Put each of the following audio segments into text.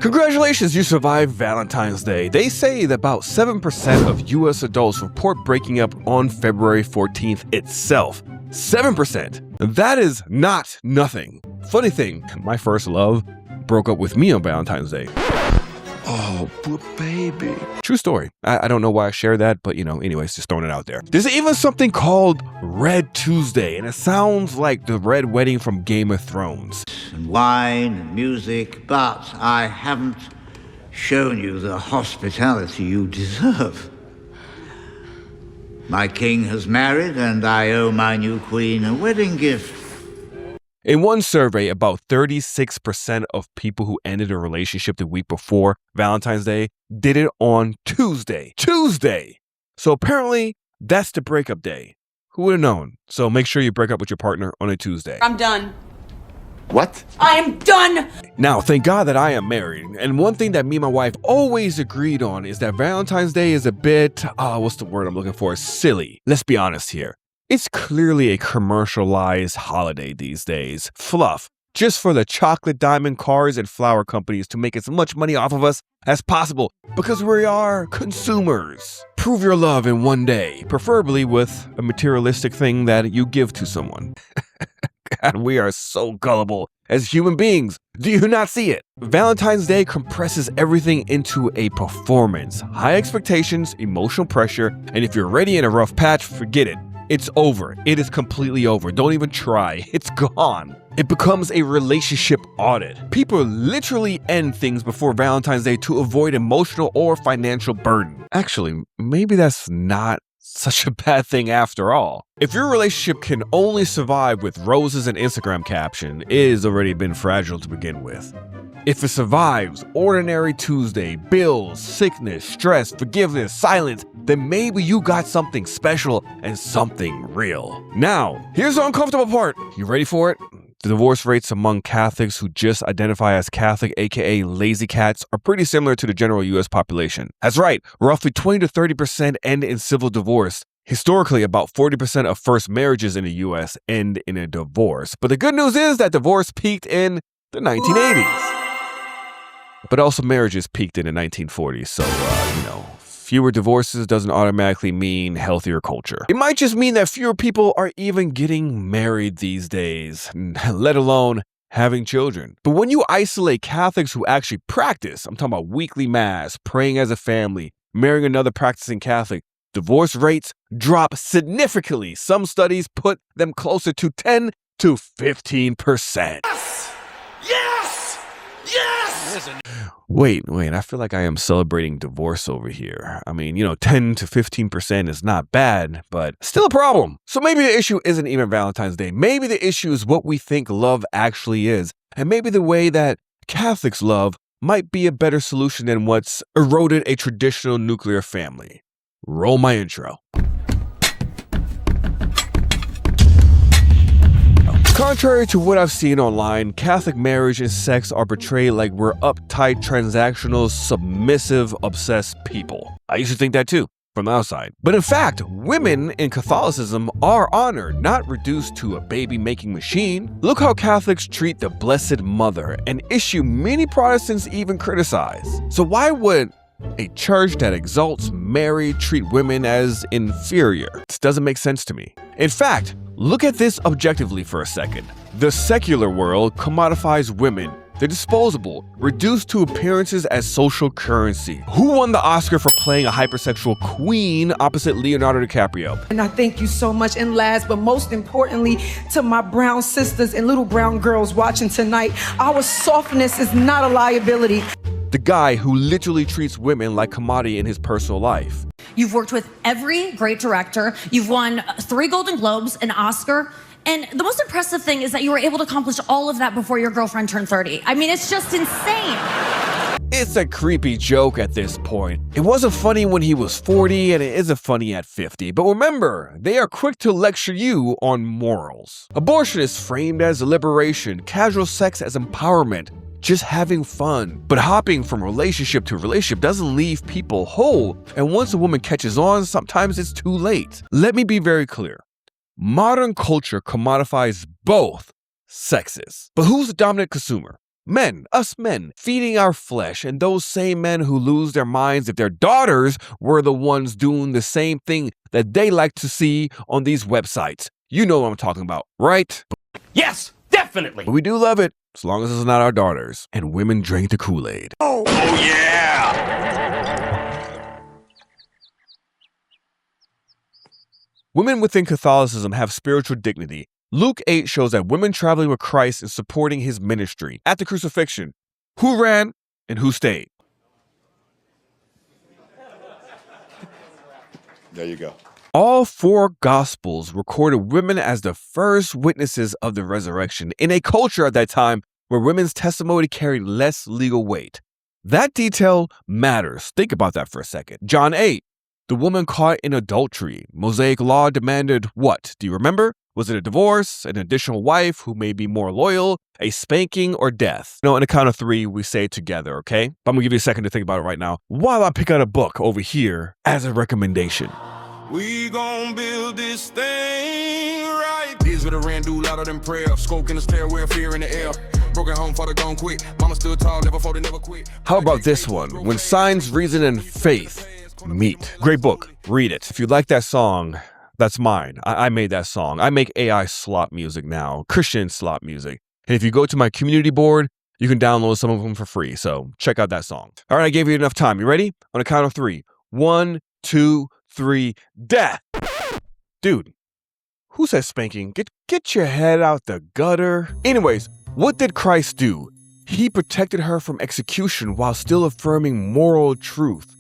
Congratulations, you survived Valentine's Day. They say that about 7% of US adults report breaking up on February 14th itself. 7%. That is not nothing. Funny thing, my first love broke up with me on Valentine's Day. Oh, poor baby. True story. I don't know why I share that, but anyways, just throwing it out there. There's even something called Red Tuesday, and it sounds like the Red Wedding from Game of Thrones. And wine and music, but I haven't shown you the hospitality you deserve. My king has married, and I owe my new queen a wedding gift. In one survey, about 36% of people who ended a relationship the week before Valentine's Day did it on Tuesday. Tuesday! So apparently, that's the breakup day. Who would have known? So make sure you break up with your partner on a Tuesday. I'm done. What? I am done! Now, thank God that I am married. And one thing that me and my wife always agreed on is that Valentine's Day is a bit, what's the word I'm looking for? Silly. Let's be honest here. It's clearly a commercialized holiday these days. Fluff. Just for the chocolate diamond cars and flower companies to make as much money off of us as possible because we are consumers. Prove your love in one day, preferably with a materialistic thing that you give to someone. God, we are so gullible as human beings. Do you not see it? Valentine's Day compresses everything into a performance. High expectations, emotional pressure, and if you're already in a rough patch, forget it. It's over. It is completely over. Don't even try. It's gone. It becomes a relationship audit. People literally end things before Valentine's Day to avoid emotional or financial burden. Actually, maybe that's not such a bad thing after all. If your relationship can only survive with roses and Instagram caption, it has already been fragile to begin with. If it survives ordinary Tuesday, bills, sickness, stress, forgiveness, silence, then maybe you got something special and something real. Now, here's the uncomfortable part. You ready for it? The divorce rates among Catholics who just identify as Catholic, aka lazy cats, are pretty similar to the general US population. That's right, roughly 20 to 30% end in civil divorce. Historically, about 40% of first marriages in the US end in a divorce. But the good news is that divorce peaked in the 1980s. But also marriages peaked in the 1940s, so, fewer divorces doesn't automatically mean healthier culture. It might just mean that fewer people are even getting married these days, let alone having children. But when you isolate Catholics who actually practice, I'm talking about weekly mass, praying as a family, marrying another practicing Catholic, divorce rates drop significantly. Some studies put them closer to 10 to 15%. Yes! Yes! Yes! Wait, I feel like I am celebrating divorce over here. I mean, 10 to 15% is not bad, but still a problem. So maybe the issue isn't even Valentine's Day. Maybe the issue is what we think love actually is. And maybe the way that Catholics love might be a better solution than what's eroded a traditional nuclear family. Roll my intro. Contrary to what I've seen online, Catholic marriage and sex are portrayed like we're uptight, transactional, submissive, obsessed people. I used to think that too, from the outside. But in fact, women in Catholicism are honored, not reduced to a baby-making machine. Look how Catholics treat the Blessed Mother, an issue many Protestants even criticize. So why would a church that exalts Mary treat women as inferior? This doesn't make sense to me. In fact, look at this objectively for a second. The secular world commodifies women. They're disposable, reduced to appearances as social currency. Who won the Oscar for playing a hypersexual queen opposite Leonardo DiCaprio? And I thank you so much. And last, but most importantly, to my brown sisters and little brown girls watching tonight, our softness is not a liability. The guy who literally treats women like commodity in his personal life. You've worked with every great director. You've won 3 Golden Globes, an Oscar. And the most impressive thing is that you were able to accomplish all of that before your girlfriend turned 30. I mean, it's just insane. It's a creepy joke at this point. It wasn't funny when he was 40 and it isn't funny at 50. But remember, they are quick to lecture you on morals. Abortion is framed as liberation, casual sex as empowerment, just having fun. But hopping from relationship to relationship doesn't leave people whole. And once a woman catches on, sometimes it's too late. Let me be very clear. Modern culture commodifies both sexes. But who's the dominant consumer? Men, us men, feeding our flesh, and those same men who lose their minds if their daughters were the ones doing the same thing that they like to see on these websites. You know what I'm talking about, right? Yes, definitely. But we do love it, as long as it's not our daughters. And women drink the Kool-Aid. Oh yeah! Women within Catholicism have spiritual dignity. Luke 8 shows that women traveling with Christ and supporting his ministry. At the crucifixion, who ran and who stayed? There you go. All four Gospels recorded women as the first witnesses of the resurrection in a culture at that time where women's testimony carried less legal weight. That detail matters. Think about that for a second. John 8, the woman caught in adultery. Mosaic law demanded what? Do you remember? Was it a divorce, an additional wife who may be more loyal, a spanking, or death? No, on the count of three, we say it together, okay? But I'm gonna give you a second to think about it right now while I pick out a book over here as a recommendation. We gon' build this thing right. These with a randu louder than prayer. Smoke in the stairwell, fear in the air. Broken home, father gone quick. Mama stood tall, never folded, never quit. How about this one? When Science, Reason, and Faith Meet. Great book. Read it. If you like that song, that's mine. I made that song. I make AI slop music now, Christian slop music. And if you go to my community board, you can download some of them for free. So check out that song. All right, I gave you enough time. You ready? On the count of three. 1, 2, 3, death. Dude, who says spanking? Get your head out the gutter. Anyways, what did Christ do? He protected her from execution while still affirming moral truth.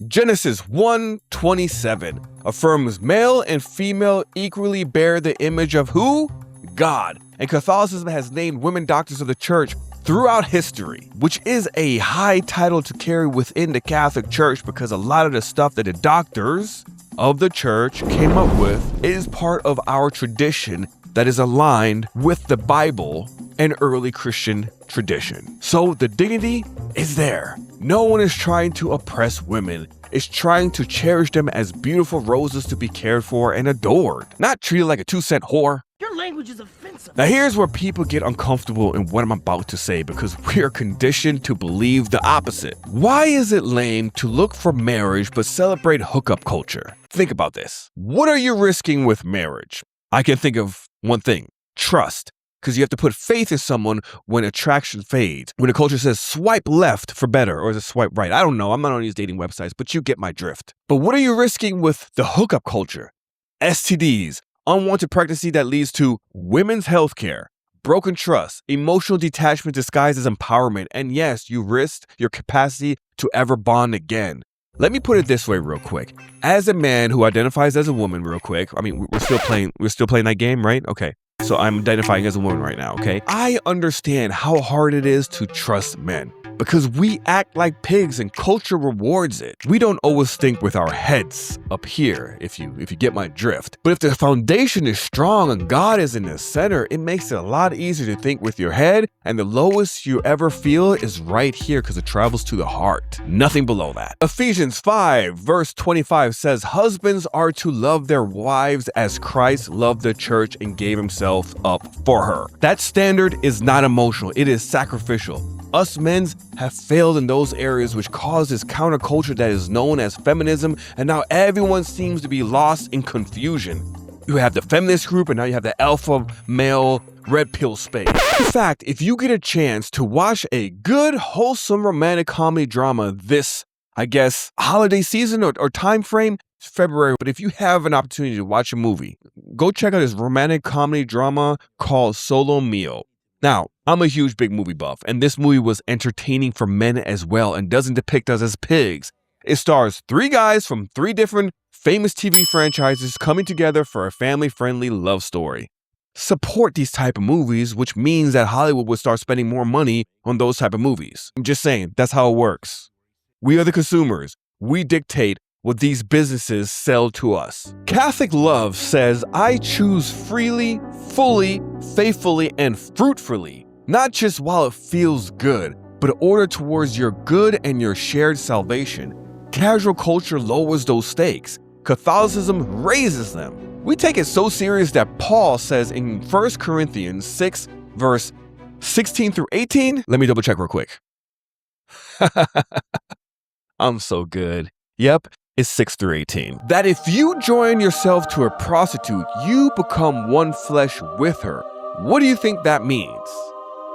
Genesis 1:27 affirms male and female equally bear the image of who? God. And Catholicism has named women doctors of the church throughout history, which is a high title to carry within the Catholic Church because a lot of the stuff that the doctors of the church came up with is part of our tradition that is aligned with the Bible and early Christian tradition. So the dignity is there. No one is trying to oppress women. It's trying to cherish them as beautiful roses to be cared for and adored, not treated like a 2-cent whore. Your language is offensive. Now here's where people get uncomfortable in what I'm about to say because we are conditioned to believe the opposite. Why is it lame to look for marriage but celebrate hookup culture? Think about this. What are you risking with marriage? I can think of one thing: trust. Because you have to put faith in someone when attraction fades. When the culture says swipe left for better, or is it swipe right? I don't know. I'm not on these dating websites, but you get my drift. But what are you risking with the hookup culture? STDs, unwanted pregnancy that leads to women's health care, broken trust, emotional detachment disguised as empowerment, and yes, you risk your capacity to ever bond again. Let me put it this way real quick. As a man who identifies as a woman real quick, I mean, we're still playing that game, right? Okay. So I'm identifying as a woman right now, okay? I understand how hard it is to trust men because we act like pigs and culture rewards it. We don't always think with our heads up here, if you get my drift. But if the foundation is strong and God is in the center, it makes it a lot easier to think with your head, and the lowest you ever feel is right here because it travels to the heart. Nothing below that. Ephesians 5 verse 25 says, husbands are to love their wives as Christ loved the church and gave himself up for her. That standard is not emotional, it is sacrificial. Us men have failed in those areas, which caused this counterculture that is known as feminism, and now everyone seems to be lost in confusion. You have the feminist group, and now you have the alpha male red pill space. In fact, if you get a chance to watch a good, wholesome romantic comedy drama this, I guess, holiday season or time frame, it's February, but if you have an opportunity to watch a movie, go check out this romantic comedy drama called Solo Mio. Now, I'm a huge big movie buff, and this movie was entertaining for men as well and doesn't depict us as pigs. It stars 3 guys from 3 different famous TV franchises coming together for a family-friendly love story. Support these type of movies, which means that Hollywood would start spending more money on those type of movies. I'm just saying, that's how it works. We are the consumers. We dictate what these businesses sell to us. Catholic love says, I choose freely, fully, faithfully, and fruitfully, not just while it feels good, but in order towards your good and your shared salvation. Casual culture lowers those stakes. Catholicism raises them. We take it so serious that Paul says in 1 Corinthians 6 verse 16 through 18? Let me double check real quick. I'm so good. Yep, it's 6 through 18. That if you join yourself to a prostitute, you become one flesh with her. What do you think that means?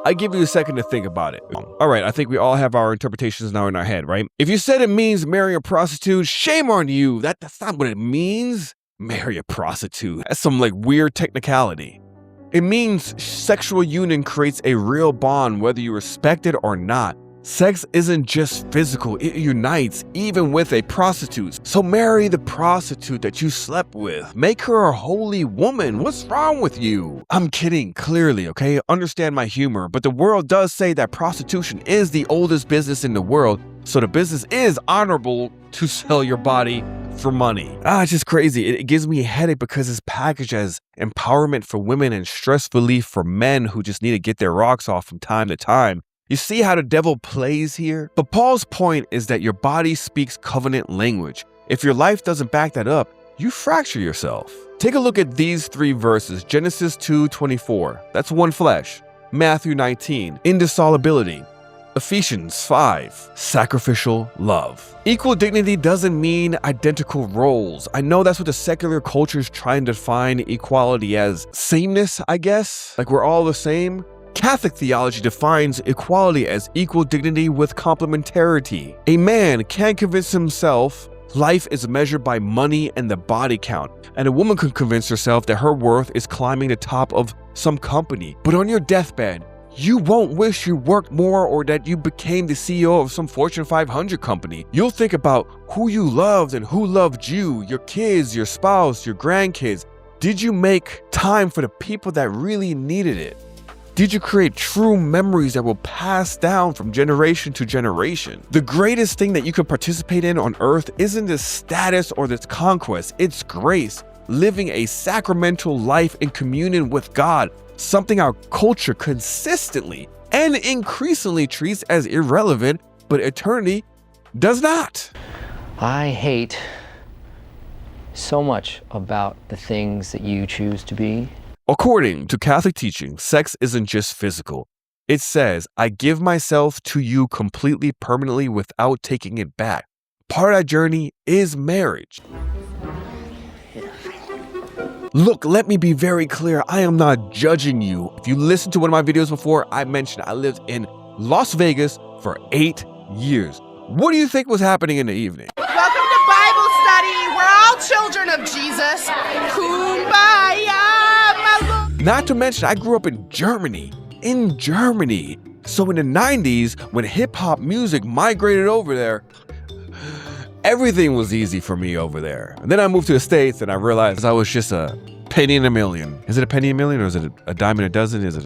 I give you a second to think about it. All right, I think we all have our interpretations now in our head, right? If you said it means marry a prostitute, shame on you. That's not what it means. Marry a prostitute. That's some like weird technicality. It means sexual union creates a real bond whether you respect it or not. Sex isn't just physical, it unites even with a prostitute. So marry the prostitute that you slept with. Make her a holy woman. What's wrong with you? I'm kidding, clearly, okay? Understand my humor, but the world does say that prostitution is the oldest business in the world, so the business is honorable to sell your body for money. It's just crazy. It gives me a headache because it's packaged as empowerment for women and stress relief for men who just need to get their rocks off from time to time. You see how the devil plays here? But Paul's point is that your body speaks covenant language. If your life doesn't back that up, you fracture yourself. Take a look at these 3 verses. Genesis 2:24, that's one flesh. Matthew 19, indissolubility. Ephesians 5, sacrificial love. Equal dignity doesn't mean identical roles. I know that's what the secular culture is trying to define equality as. Sameness, I guess? Like we're all the same? Catholic theology defines equality as equal dignity with complementarity. A man can convince himself life is measured by money and the body count, and a woman can convince herself that her worth is climbing the top of some company. But on your deathbed, you won't wish you worked more or that you became the CEO of some Fortune 500 company. You'll think about who you loved and who loved you, your kids, your spouse, your grandkids. Did you make time for the people that really needed it? Did you create true memories that will pass down from generation to generation? The greatest thing that you could participate in on earth isn't this status or this conquest, it's grace, living a sacramental life in communion with God, something our culture consistently and increasingly treats as irrelevant, but eternity does not. I hate so much about the things that you choose to be. According to Catholic teaching, sex isn't just physical. It says, I give myself to you completely, permanently, without taking it back. Part of that journey is marriage. Look, let me be very clear. I am not judging you. If you listened to one of my videos before, I mentioned I lived in Las Vegas for 8 years. What do you think was happening in the evening? Welcome to Bible study. We're all children of Jesus. Kumbaya. Not to mention, I grew up in Germany. So in the 90s, when hip-hop music migrated over there, everything was easy for me over there. And then I moved to the States and I realized I was just a penny in a million. Is it a penny in a million or is it a dime in a dozen?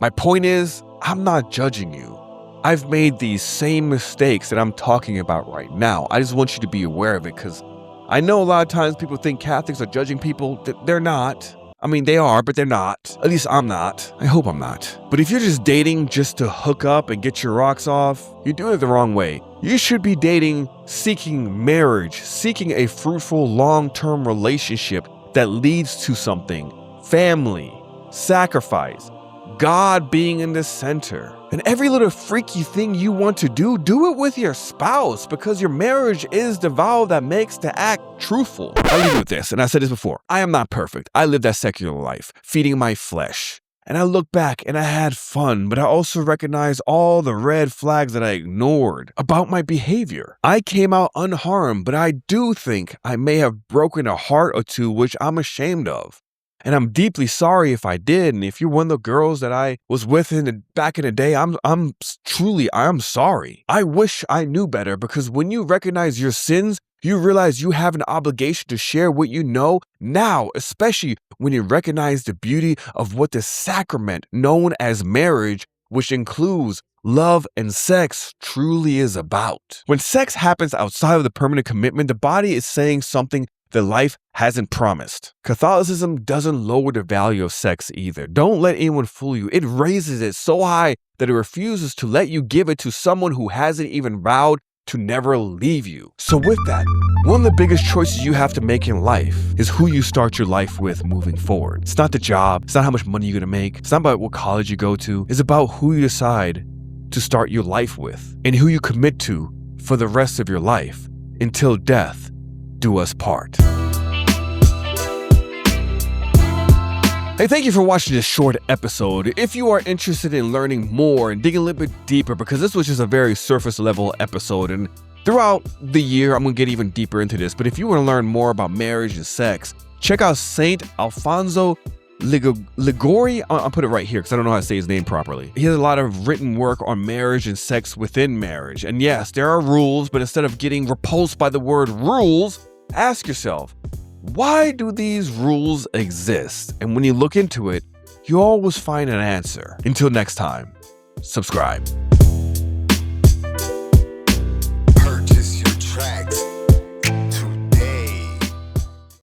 My point is, I'm not judging you. I've made these same mistakes that I'm talking about right now. I just want you to be aware of it because I know a lot of times people think Catholics are judging people. They're not. I mean, they are, but they're not. At least I'm not. I hope I'm not. But if you're just dating just to hook up and get your rocks off, you're doing it the wrong way. You should be dating, seeking marriage, seeking a fruitful long-term relationship that leads to something. Family, sacrifice, God being in the center. And every little freaky thing you want to do it with your spouse because your marriage is the vow that makes the act truthful. I'll leave you with this, and I said this before. I am not perfect. I lived that secular life, feeding my flesh. And I look back and I had fun, but I also recognize all the red flags that I ignored about my behavior. I came out unharmed, but I do think I may have broken a heart or two, which I'm ashamed of. And I'm deeply sorry if I did. And if you're one of the girls that I was with back in the day, I'm sorry. I wish I knew better because when you recognize your sins, you realize you have an obligation to share what you know now, especially when you recognize the beauty of what the sacrament known as marriage, which includes love and sex, truly is about. When sex happens outside of the permanent commitment, the body is saying something that life hasn't promised. Catholicism doesn't lower the value of sex either. Don't let anyone fool you. It raises it so high that it refuses to let you give it to someone who hasn't even vowed to never leave you. So with that, one of the biggest choices you have to make in life is who you start your life with moving forward. It's not the job, it's not how much money you're gonna make, it's not about what college you go to, it's about who you decide to start your life with and who you commit to for the rest of your life until death do us part. Hey, thank you for watching this short episode. If you are interested in learning more and digging a little bit deeper, because this was just a very surface level episode, and throughout the year, I'm gonna get even deeper into this, but if you wanna learn more about marriage and sex, check out Saint Alfonso Ligori. I'll put it right here because I don't know how to say his name properly. He has a lot of written work on marriage and sex within marriage. And yes, there are rules, but instead of getting repulsed by the word rules, ask yourself, why do these rules exist? And when you look into it, you always find an answer. Until next time, subscribe.